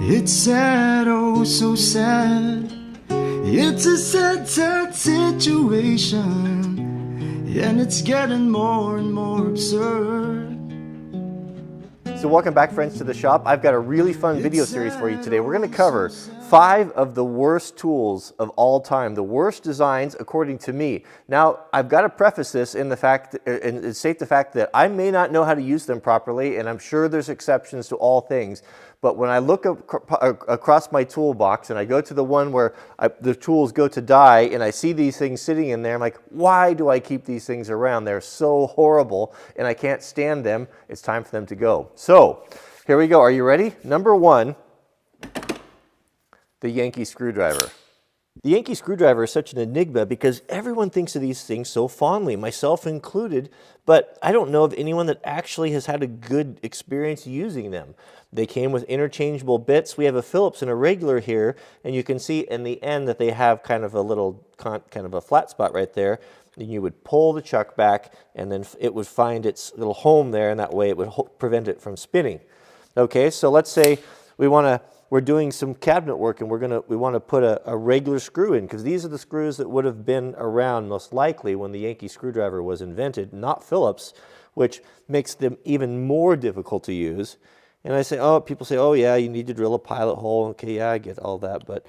It's sad, oh so sad. It's a sad, sad situation, and it's getting more and more absurd. So welcome back, friends, to the shop. I've got a really fun video series for you today. We're going to cover 5 of the worst tools of all time, the worst designs according to me. Now, I've got to preface this in the fact, and state the fact that I may not know how to use them properly, and I'm sure there's exceptions to all things. But when I look across my toolbox and I go to the one where the tools go to die and I see these things sitting in there, I'm like, why do I keep these things around? They're so horrible and I can't stand them. It's time for them to go. So here we go. Are you ready? Number 1, the Yankee screwdriver. The Yankee screwdriver is such an enigma because everyone thinks of these things so fondly, myself included, but I don't know of anyone that actually has had a good experience using them. They came with interchangeable bits. We have a Phillips and a regular here, and you can see in the end that they have kind of a little, kind of a flat spot right there. And you would pull the chuck back, and then it would find its little home there, and that way it would prevent it from spinning. Okay, so let's say we're doing some cabinet work and we want to put a regular screw in, because these are the screws that would have been around most likely when the Yankee screwdriver was invented, not Phillips, which makes them even more difficult to use. And I say, oh, people say, oh yeah, you need to drill a pilot hole. Okay, yeah, I get all that, but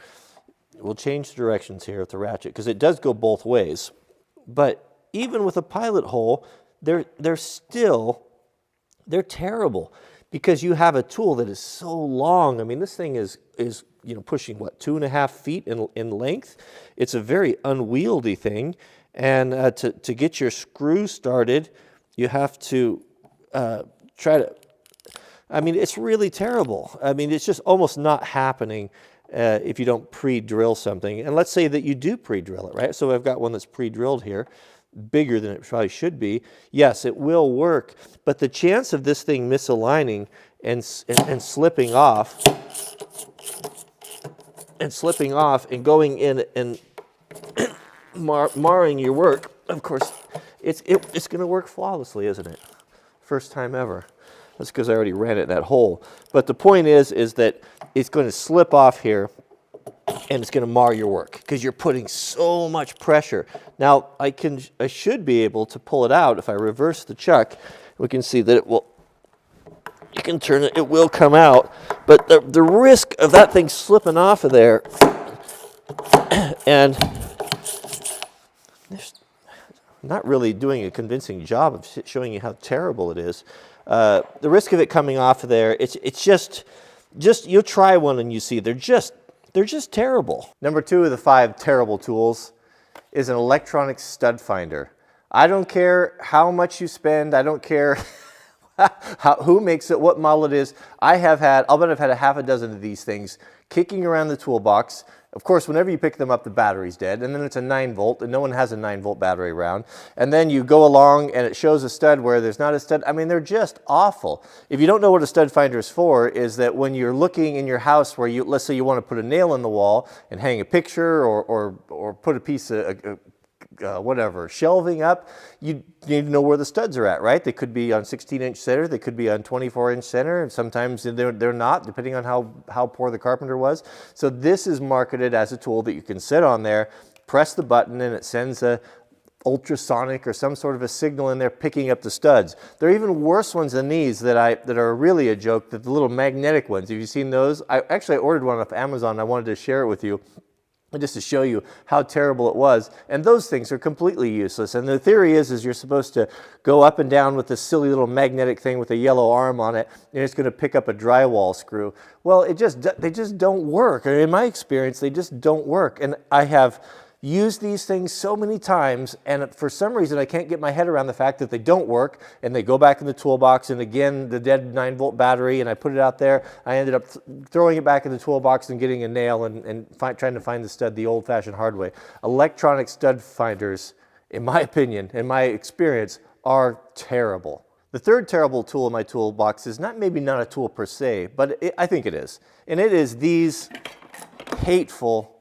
we'll change the directions here with the ratchet, because it does go both ways. But even with a pilot hole, they're terrible. Because you have a tool that is so long. I mean, this thing is pushing, what, 2.5 feet in length? It's a very unwieldy thing. And to get your screw started, you have to try to, I mean, it's really terrible. I mean, it's just almost not happening if you don't pre-drill something. And let's say that you do pre-drill it, right? So I've got one that's pre-drilled here, bigger than it probably should be. Yes, it will work, but the chance of this thing misaligning and slipping off and going in and marring your work, of course, it's going to work flawlessly, isn't it? First time ever. That's because I already ran it in that hole. But the point is that it's going to slip off here, and it's going to mar your work because you're putting so much pressure. Now, I should be able to pull it out. If I reverse the chuck, we can see that you can turn it, it will come out. But the risk of that thing slipping off of there, and not really doing a convincing job of showing you how terrible it is. The risk of it coming off of there, it's just you'll try one and you see they're just terrible. Number 2 of the 5 terrible tools is an electronic stud finder. I don't care how much you spend. I don't care who makes it, what model it is. I'll bet I've had a half a dozen of these things kicking around the toolbox. Of course, whenever you pick them up, the battery's dead, and then it's a 9-volt, and no one has a 9-volt battery around. And then you go along, and it shows a stud where there's not a stud. I mean, they're just awful. If you don't know what a stud finder is for, is that when you're looking in your house where let's say you want to put a nail in the wall and hang a picture or put a piece of whatever, shelving up, you need to know where the studs are at, right? They could be on 16-inch center, they could be on 24-inch center, and sometimes they're not, depending on how poor the carpenter was. So this is marketed as a tool that you can sit on there, press the button, and it sends a ultrasonic or some sort of a signal in there picking up the studs. There are even worse ones than these that are really a joke, the little magnetic ones. Have you seen those? I ordered one off Amazon. I wanted to share it with you, just to show you how terrible it was. And those things are completely useless. And the theory is you're supposed to go up and down with this silly little magnetic thing with a yellow arm on it, and it's going to pick up a drywall screw. Well, they just don't work. In my experience, they just don't work. And I have used these things so many times, and for some reason I can't get my head around the fact that they don't work, and they go back in the toolbox, and again, the dead 9-volt battery, and I put it out there. I ended up throwing it back in the toolbox and getting a nail and trying to find the stud the old-fashioned hard way. Electronic stud finders, in my opinion, in my experience, are terrible. The third terrible tool in my toolbox is maybe not a tool per se, but I think it is. And it is these hateful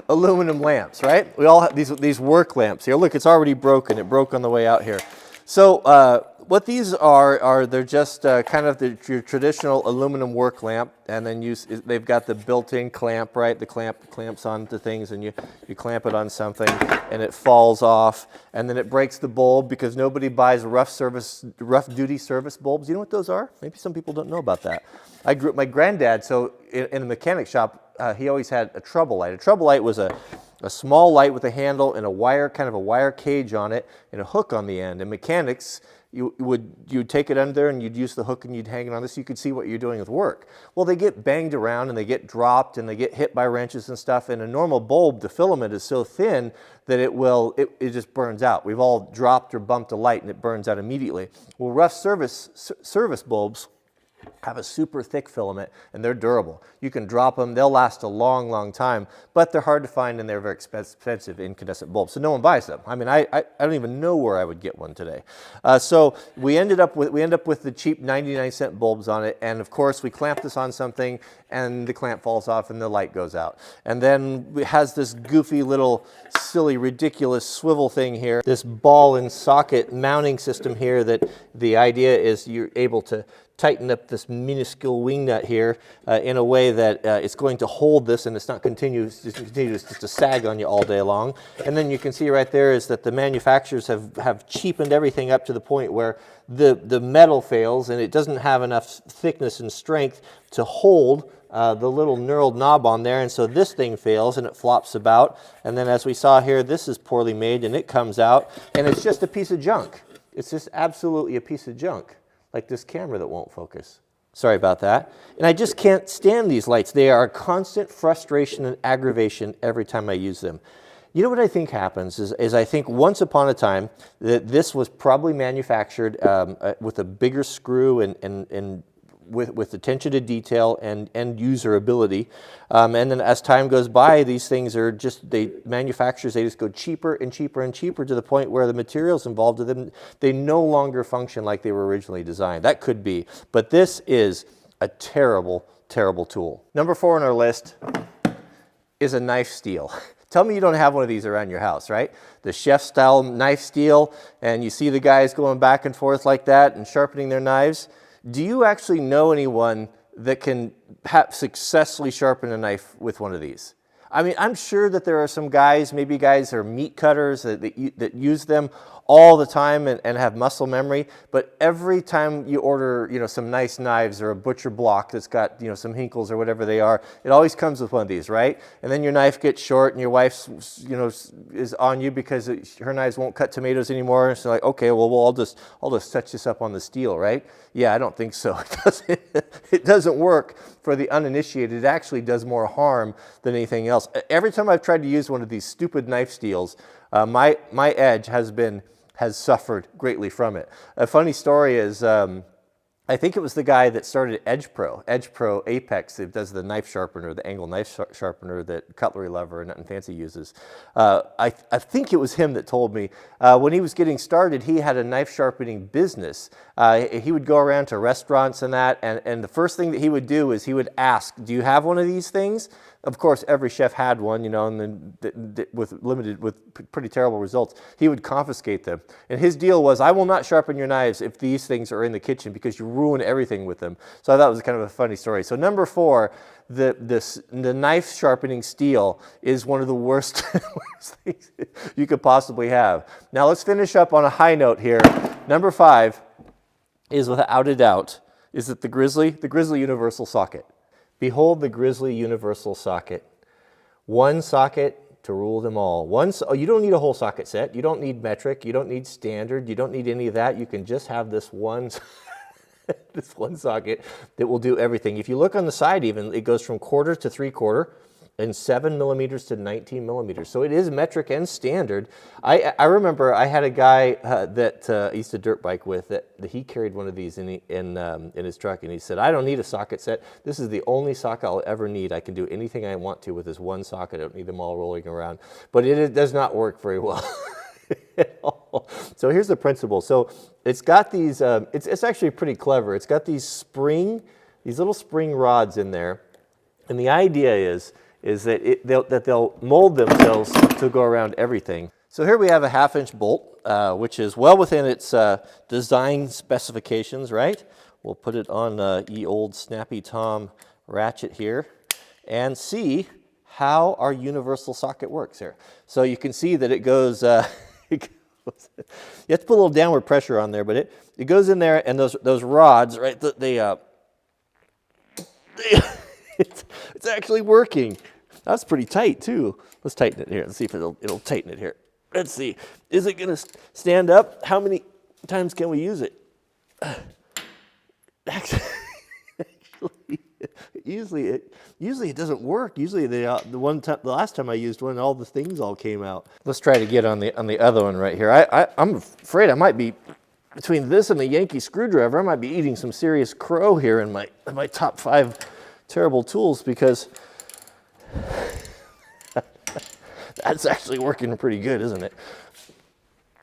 aluminum lamps, right? We all have these work lamps here. Look, it's already broken. It broke on the way out here. So What these are they're just kind of your traditional aluminum work lamp, and then they've got the built-in clamp, right? The clamps onto things, and you clamp it on something, and it falls off, and then it breaks the bulb because nobody buys rough duty service bulbs. You know what those are? Maybe some people don't know about that. My granddad, so in a mechanic shop, he always had a trouble light. A trouble light was a small light with a handle and a wire cage on it and a hook on the end. And mechanics, you'd take it under and you'd use the hook and you'd hang it on this so you could see what you're doing with work. Well, they get banged around and they get dropped and they get hit by wrenches and stuff. And a normal bulb, the filament is so thin that it just burns out. We've all dropped or bumped a light and it burns out immediately. Well, rough service bulbs have a super thick filament and they're durable. You can drop them, they'll last a long, long time, but they're hard to find and they're very expensive incandescent bulbs. So no one buys them. I mean, I don't even know where I would get one today. So we end up with the cheap 99-cent bulbs on it, and of course we clamp this on something and the clamp falls off and the light goes out. And then it has this goofy little silly, ridiculous swivel thing here, this ball and socket mounting system here that the idea is you're able to tighten up this minuscule wing nut here in a way that it's going to hold this and it's not continuous just to sag on you all day long. And then you can see right there is that the manufacturers have cheapened everything up to the point where the metal fails and it doesn't have enough thickness and strength to hold the little knurled knob on there, and so this thing fails and it flops about. And then as we saw here, this is poorly made and it comes out and it's just a piece of junk. It's just absolutely a piece of junk. Like this camera that won't focus. Sorry about that. And I just can't stand these lights. They are a constant frustration and aggravation every time I use them. You know what I think happens is I think once upon a time that this was probably manufactured with a bigger screw and with attention to detail and user ability. And then as time goes by, these things are just, manufacturers just go cheaper and cheaper and cheaper to the point where the materials involved with them, they no longer function like they were originally designed. That could be, but this is a terrible, terrible tool. Number 4 on our list is a knife steel. Tell me you don't have one of these around your house, right? The chef-style knife steel, and you see the guys going back and forth like that and sharpening their knives. Do you actually know anyone that can successfully sharpen a knife with one of these? I mean, I'm sure that there are some guys, maybe guys that are meat cutters that use them all the time and have muscle memory, but every time you order, some nice knives or a butcher block that's got, some hinkles or whatever they are, it always comes with one of these, right? And then your knife gets short and your wife's, is on you because her knives won't cut tomatoes anymore. So like, okay, well, I'll just touch this up on the steel, right? Yeah, I don't think so. It doesn't work for the uninitiated. It actually does more harm than anything else. Every time I've tried to use one of these stupid knife steels, my edge has suffered greatly from it. A funny story is, I think it was the guy that started Edge Pro Apex, that does the knife sharpener, the angle knife sharpener that Cutlery Lover and Nothing Fancy uses. I think it was him that told me when he was getting started, he had a knife sharpening business. He would go around to restaurants and that, and the first thing that he would do is he would ask, do you have one of these things? Of course, every chef had one, and then with pretty terrible results. He would confiscate them. And his deal was, I will not sharpen your knives if these things are in the kitchen because you ruin everything with them. So I thought it was kind of a funny story. So number 4, the knife sharpening steel is one of the worst things you could possibly have. Now let's finish up on a high note here. Number 5 is without a doubt, is it the Grizzly Universal Socket. Behold the Grizzly Universal Socket. One socket to rule them all. You don't need a whole socket set. You don't need metric. You don't need standard. You don't need any of that. You can just have this one, this one socket that will do everything. If you look on the side even, it goes from 1/4 to 3/4 and 7 millimeters to 19 millimeters. So it is metric and standard. I remember I had a guy that I used to dirt bike with that he carried one of these in his truck, and he said, I don't need a socket set. This is the only socket I'll ever need. I can do anything I want to with this one socket. I don't need them all rolling around. But it does not work very well. So here's the principle. So it's got these, it's actually pretty clever. It's got these little spring rods in there. And the idea is that they'll mold themselves to go around everything. So here we have a 1/2-inch bolt, which is well within its design specifications, right? We'll put it on ye old Snappy Tom ratchet here and see how our universal socket works here. So you can see that it goes, you have to put a little downward pressure on there, but it goes in there, and those rods, right, it's actually working. That's pretty tight too. Let's tighten it here. Let's see if it'll tighten it here. Let's see. Is it going to stand up? How many times can we use it? Actually, usually it doesn't work. Usually the last time I used one, all the things all came out. Let's try to get on the other one right here. I'm afraid I might be, between this and the Yankee screwdriver, I might be eating some serious crow here in my top 5 terrible tools, because that's actually working pretty good, isn't it?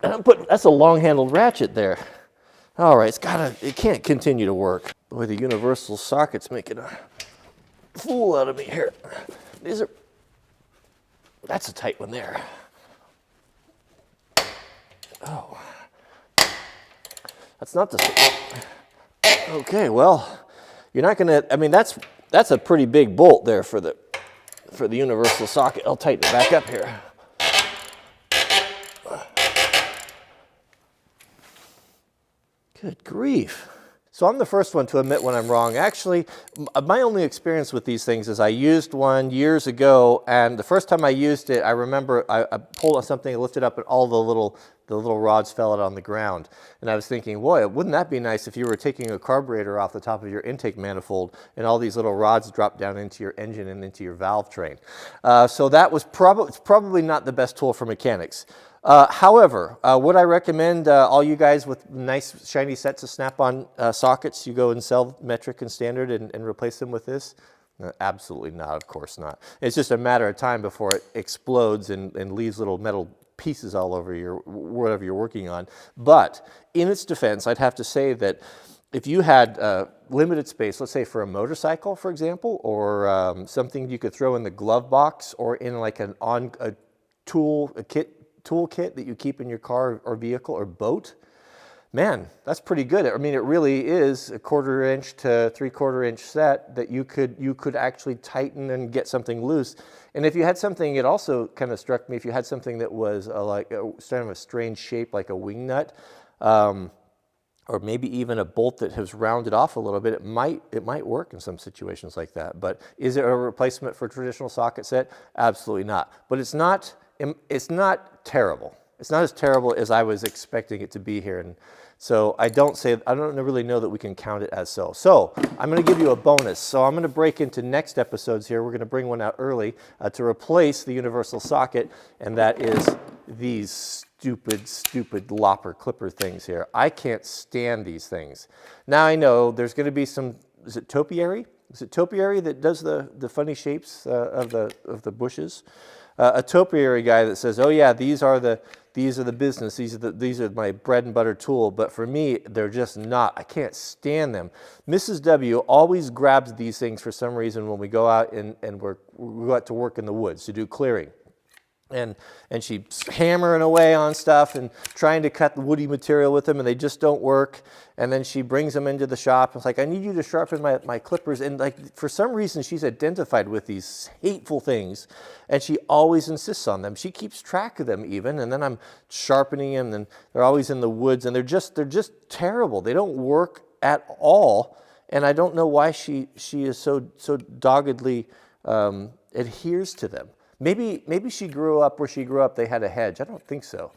That's a long-handled ratchet there. All right, it can't continue to work. Boy, the universal socket's making a fool out of me here. That's a tight one there. Oh, that's not the. Okay, well, you're not gonna. I mean, that's a pretty big bolt there for the universal socket. I'll tighten it back up here. Good grief. So I'm the first one to admit when I'm wrong. Actually, my only experience with these things is I used one years ago, and the first time I used it, I remember I pulled on something, lifted up, and all the little rods fell out on the ground. And I was thinking, boy, wouldn't that be nice if you were taking a carburetor off the top of your intake manifold and all these little rods dropped down into your engine and into your valve train. So that was probably not the best tool for mechanics. However, would I recommend all you guys with nice shiny sets of Snap-on sockets, you go and sell metric and standard and replace them with this? Absolutely not, of course not. It's just a matter of time before it explodes and leaves little metal pieces all over whatever you're working on. But in its defense, I'd have to say that if you had limited space, let's say for a motorcycle, for example, or something you could throw in the glove box or in like a toolkit that you keep in your car or vehicle or boat, man, that's pretty good. I mean, it really is a 1/4 inch to 3/4 inch set that you could actually tighten and get something loose. And if you had something, it also kind of struck me, if you had something that was like sort of a strange shape, like a wing nut, or maybe even a bolt that has rounded off a little bit, it might work in some situations like that. But is it a replacement for a traditional socket set? Absolutely not. But it's not terrible. It's not as terrible as I was expecting it to be here. And so I don't really know that we can count it as so. So I'm going to give you a bonus. So I'm going to break into next episodes here. We're going to bring one out early to replace the universal socket, and that is these stupid lopper clipper things here. I can't stand these things. Now I know there's going to be some, is it topiary? Is it topiary that does the funny shapes of the bushes? A topiary guy that says, oh yeah, these are the business, these are my bread and butter tool, but for me, they're just not. I can't stand them. Mrs. W always grabs these things for some reason when we go out and we go out to work in the woods to do clearing. And she's hammering away on stuff and trying to cut the woody material with them, and they just don't work. And then she brings them into the shop. It's like, I need you to sharpen my clippers. And like, for some reason, she's identified with these hateful things, and she always insists on them. She keeps track of them even, and then I'm sharpening them, and they're always in the woods, and they're just terrible. They don't work at all, and I don't know why she is so doggedly adheres to them. Maybe she grew up where she grew up, they had a hedge. I don't think so.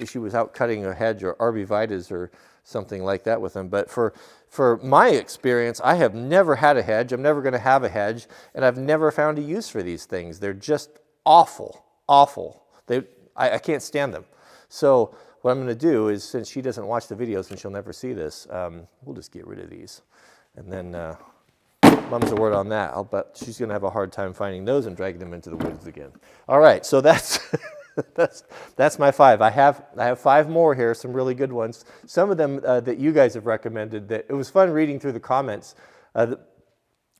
She was out cutting a hedge or arborvitaes or something like that with them. But for my experience, I have never had a hedge. I'm never going to have a hedge. And I've never found a use for these things. They're just awful. I can't stand them. So what I'm going to do is, since she doesn't watch the videos and she'll never see this, we'll just get rid of these. And then mum's the word on that. I'll bet she's going to have a hard time finding those and dragging them into the woods again. All right, so that's that's my 5. I have 5 more here, some really good ones. Some of them that you guys have recommended. That it was fun reading through the comments.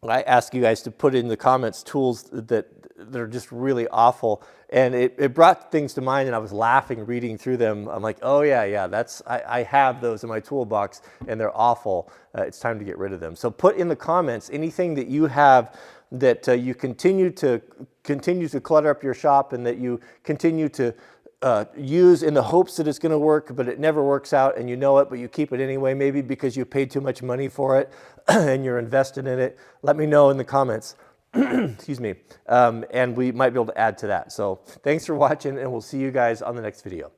I ask you guys to put in the comments tools that are just really awful. And it brought things to mind, and I was laughing reading through them. I'm like, oh yeah, I have those in my toolbox, and they're awful. It's time to get rid of them. So put in the comments anything that you have that you continue to clutter up your shop, and that you continue to use in the hopes that it's going to work, but it never works out, and you know it, but you keep it anyway, maybe because you paid too much money for it and you're invested in it. Let me know in the comments. Excuse me. And we might be able to add to that. So thanks for watching, and we'll see you guys on the next video.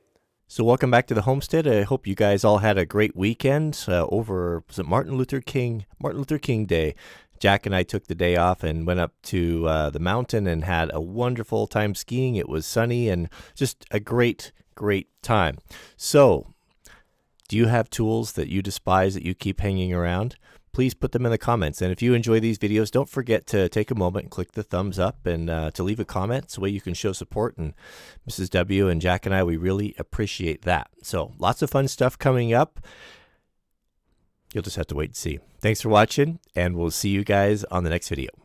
So welcome back to the homestead. I hope you guys all had a great weekend over, was it Martin Luther King Day. Jack and I took the day off and went up to the mountain and had a wonderful time skiing. It was sunny and just a great time. So, do you have tools that you despise that you keep hanging around? Please put them in the comments. And if you enjoy these videos, don't forget to take a moment and click the thumbs up and to leave a comment. It's a way you can show support. And Mrs. W and Jack and I, we really appreciate that. So, lots of fun stuff coming up. You'll just have to wait and see. Thanks for watching, and we'll see you guys on the next video.